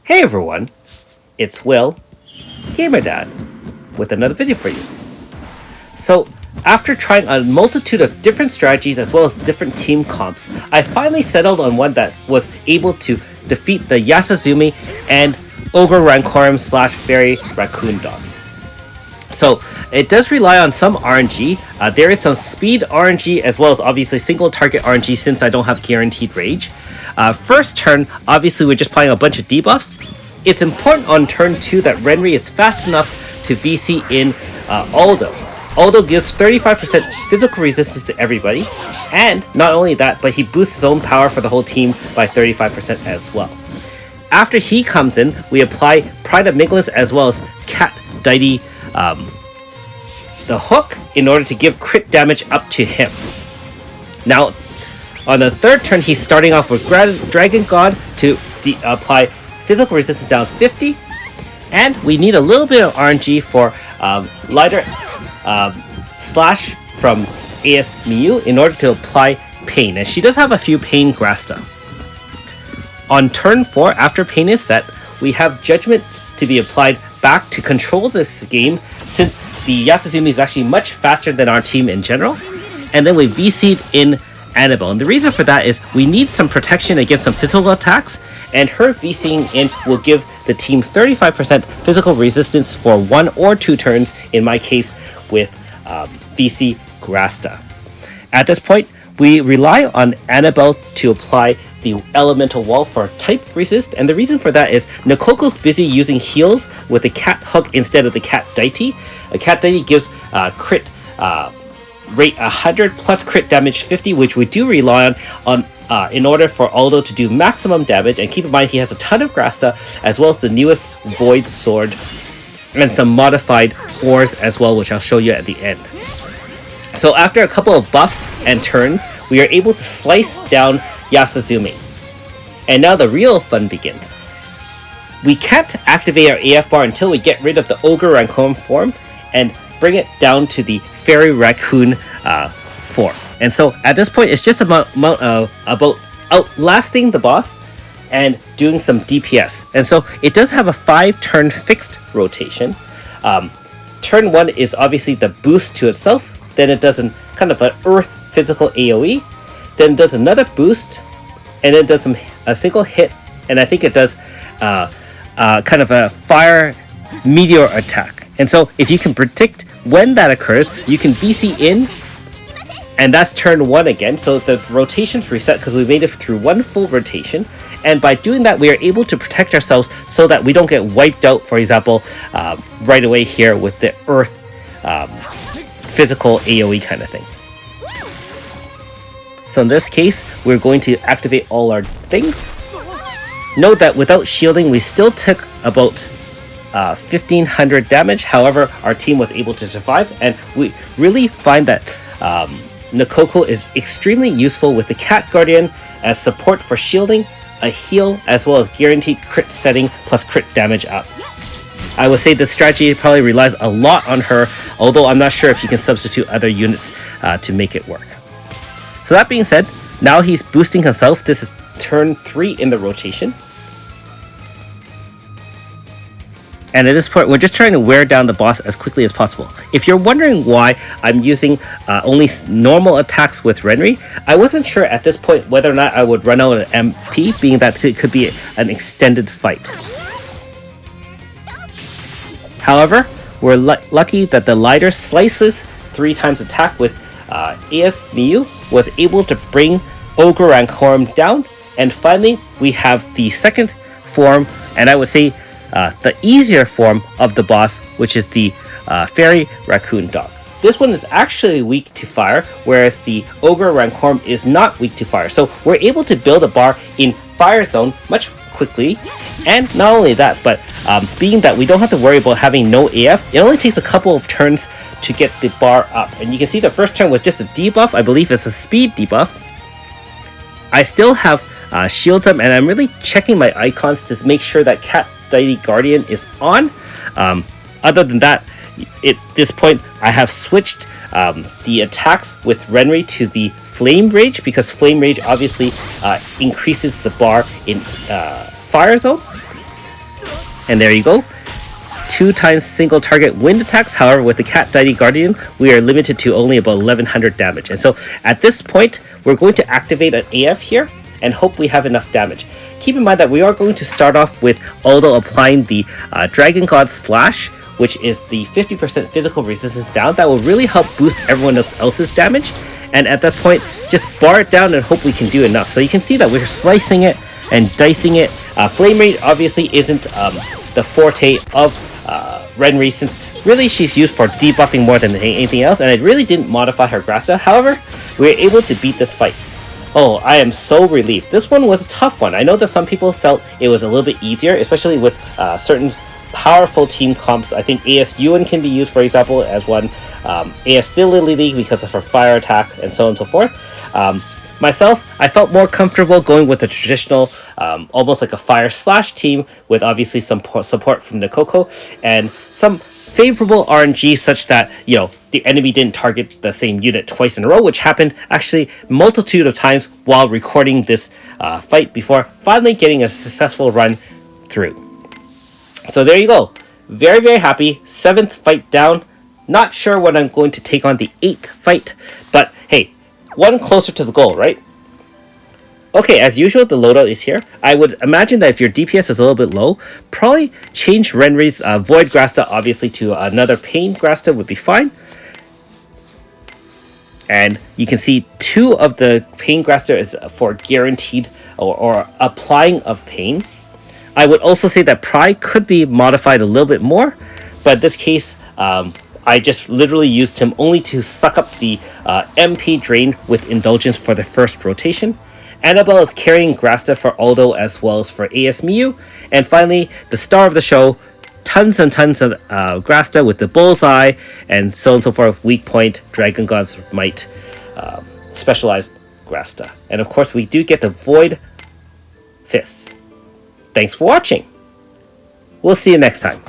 Hey everyone, it's Will, Gamer Dad, with another video for you. So, after trying a multitude of different strategies as well as different team comps, I finally settled on one that was able to defeat the Yasuzume and Ogre Rancorum / Fairy Raccoon dog. So, it does rely on some RNG. There is some speed RNG as well as obviously single target RNG since I don't have guaranteed rage. First turn, obviously we're just playing a bunch of debuffs. It's important on turn 2 that Renri is fast enough to VC in Aldo. Aldo gives 35% physical resistance to everybody, and not only that, but he boosts his own power for the whole team by 35% as well. After he comes in, we apply Pride of Nicholas as well as Cat Deity the hook in order to give crit damage up to him. Now, on the third turn, he's starting off with Dragon God to apply physical resistance down 50, and we need a little bit of RNG for lighter slash from AS Miyu in order to apply Pain, and she does have a few Pain Grasta. On turn 4, after Pain is set, we have Judgment to be applied back to control this game since the Yasuzume is actually much faster than our team in general, and then we VC'd in Annabelle, and the reason for that is we need some protection against some physical attacks, and her VCing in will give the team 35% physical resistance for 1 or 2 turns, in my case with VC Grasta. At this point, we rely on Annabelle to apply the elemental wall for type resist, and the reason for that is Nakoko's busy using heals with the cat hook instead of the cat deity. A cat deity gives crit rate 100 plus crit damage 50, which we do rely on in order for Aldo to do maximum damage. And keep in mind he has a ton of Grasta as well as the newest Void Sword and some modified ores as well, which I'll show you at the end. So after a couple of buffs and turns, we are able to slice down Yasuzume. And now the real fun begins. We can't activate our AF bar until we get rid of the Ogre Raccoon form and bring it down to the Fairy Raccoon form. And so at this point, it's just about outlasting the boss and doing some DPS. And so it does have a 5-turn fixed rotation. Turn 1 is obviously the boost to itself. Then it does kind of an earth physical AoE. Then it does another boost. And then it does a single hit. And I think it does kind of a fire meteor attack. And so if you can predict when that occurs, you can VC in, and that's turn 1 again. So the rotation's reset because we made it through 1 full rotation. And by doing that, we are able to protect ourselves so that we don't get wiped out, for example, right away here with the earth physical AoE kind of thing. So in this case, we're going to activate all our things. Note that without shielding, we still took about 1500 damage. However, our team was able to survive, and we really find that Nakoko is extremely useful with the Cat Guardian as support for shielding, a heal, as well as guaranteed crit setting plus crit damage up. I would say this strategy probably relies a lot on her, although I'm not sure if you can substitute other units to make it work. So that being said, now he's boosting himself. This is turn 3 in the rotation. And at this point, we're just trying to wear down the boss as quickly as possible. If you're wondering why I'm using only normal attacks with Renri, I wasn't sure at this point whether or not I would run out of MP, being that it could be an extended fight. However, we're lucky that the lighter slices 3 times attack with AS Miyu was able to bring Ogre Rancorum down. And finally, we have the second form, and I would say the easier form of the boss, which is the Fairy Raccoon dog. This one is actually weak to fire, whereas the Ogre Rancorum is not weak to fire. So we're able to build a bar in Fire Zone much quickly. And not only that, but being that we don't have to worry about having no AF, it only takes a couple of turns to get the bar up. And you can see the first turn was just a debuff. I believe it's a speed debuff. I still have shields up, and I'm really checking my icons to make sure that Cat Deity Guardian is on. Other than that, at this point, I have switched the attacks with Renri to the Flame Rage, because Flame Rage obviously increases the bar in Fire Zone. And there you go. 2 times single target wind attacks. However, with the Cat Deity Guardian, we are limited to only about 1100 damage. And so at this point, we're going to activate an AF here and hope we have enough damage. Keep in mind that we are going to start off with Aldo applying the Dragon God Slash, which is the 50% physical resistance down. That will really help boost everyone else's damage. And at that point, just bar it down and hope we can do enough. So you can see that we're slicing it and dicing it. Flame Rate obviously isn't the forte of Renri, since really she's used for debuffing more than anything else, and I really didn't modify her Grasta. However, we were able to beat this fight. Oh, I am so relieved. This one was a tough one. I know that some people felt it was a little bit easier, especially with certain powerful team comps. I think AS Yuan can be used, for example, as one. AS Still Lily because of her fire attack, and so on and so forth. Myself, I felt more comfortable going with the traditional, almost like a fire slash team, with obviously some support from the Coco and some favorable RNG such that, you know, the enemy didn't target the same unit twice in a row, which happened actually multitude of times while recording this fight before finally getting a successful run through. So there you go. Very, very happy. 7th fight down. Not sure when I'm going to take on the 8th fight, but hey, one closer to the goal, right? Okay, as usual, the loadout is here. I would imagine that if your DPS is a little bit low, probably change Renri's Void Grasta, obviously, to another Pain Grasta would be fine. And you can see 2 of the Pain Grasta is for guaranteed or applying of pain. I would also say that Pry could be modified a little bit more, but in this case, I just literally used him only to suck up the MP drain with Indulgence for the first rotation. Annabelle is carrying Grasta for Aldo as well as for AS Miyu. And finally, the star of the show, tons and tons of Grasta with the Bullseye and so on and so forth, Weak Point, Dragon God's Might, Specialized Grasta. And of course, we do get the Void Fists. Thanks for watching. We'll see you next time.